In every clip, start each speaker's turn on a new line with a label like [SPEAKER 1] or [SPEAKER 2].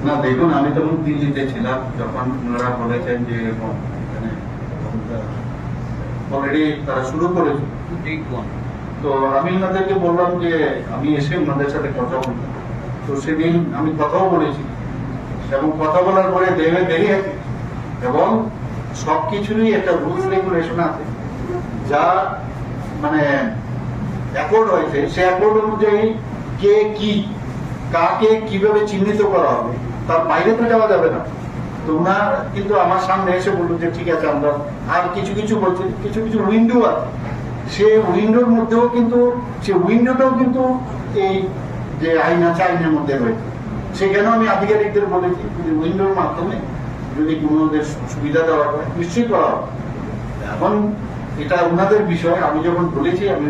[SPEAKER 1] না দেখুন, আমি তখন দিল্লিতে ছিলাম যখন ওনারা বলেছেন যে এরকম অলরেডি তারা শুরু করেছে। তো আমি ওনাদেরকে বললাম যে আমি এসে ওনাদের সাথে কথা বলতাম। তো সেদিন আমি কথাও বলেছি এবং কথা বলার পরে দেরি আছে এবং সবকিছুরই একটা রুলস রেগুলেশন আছে, যা মানে অ্যাকর্ড হয়েছে সে অ্যাকর্ড অনুযায়ী কে কি কাকে কিভাবে চিহ্নিত করা হবে তার বাইরে তো যাওয়া যাবে না। তো ওনার কিন্তু আমার সামনে এসে বললো যে ঠিক আছে আমরা আর কিছু কিছু বলছি, কিছু কিছু উইন্ডো আছে, সে উইন্ডোর মধ্যেও কিন্তু সে উইন্ডোটাও কিন্তু এই যে আইন আছে আইনের মধ্যে রয়েছে। সেখানেও আমি আধিকারিকদের বলেছি যে উইন্ডোর মাধ্যমে যদি কোনো ওদের সুবিধা দেওয়া হয় নিশ্চয়ই করা হবে। এখন এটা ওনাদের বিষয়, আমি যখন বলেছি আমি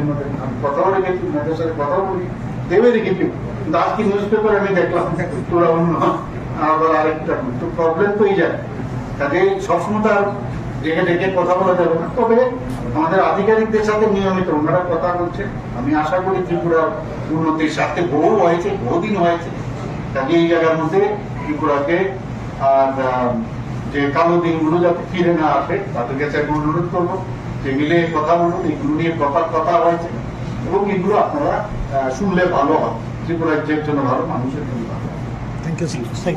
[SPEAKER 1] কথাও রেখেছি, ওনাদের সাথে কথাও বলি দেবে রেখেছি, কিন্তু আজকে নিউজ পেপার আমি দেখলাম তোরা অন্য আবার আরেকটা। তো প্রবলেম তো এই যায়, কাজে সবসময় তার ডেকে ডেকে কথা বলা যাবে না। তবে আমাদের আধিকারিকদের সাথে নিয়মিত ওনারা কথা বলছে, আমি আশা করি ত্রিপুরার উন্নতির সাথে বহুদিন হয়েছে। কাজে এই জায়গার মধ্যে ত্রিপুরাকে আর যে কালো দিনগুলো যাতে ফিরে না আসে তাদের কাছে আমি অনুরোধ করবো যে মিলে কথা বলুন, এগুলো নিয়ে প্রপার কথা হয়েছে এবং এগুলো আপনারা শুনলে ভালো হয়, ত্রিপুরার জন্য ভালো, মানুষের জন্য ভালো।
[SPEAKER 2] Thank you.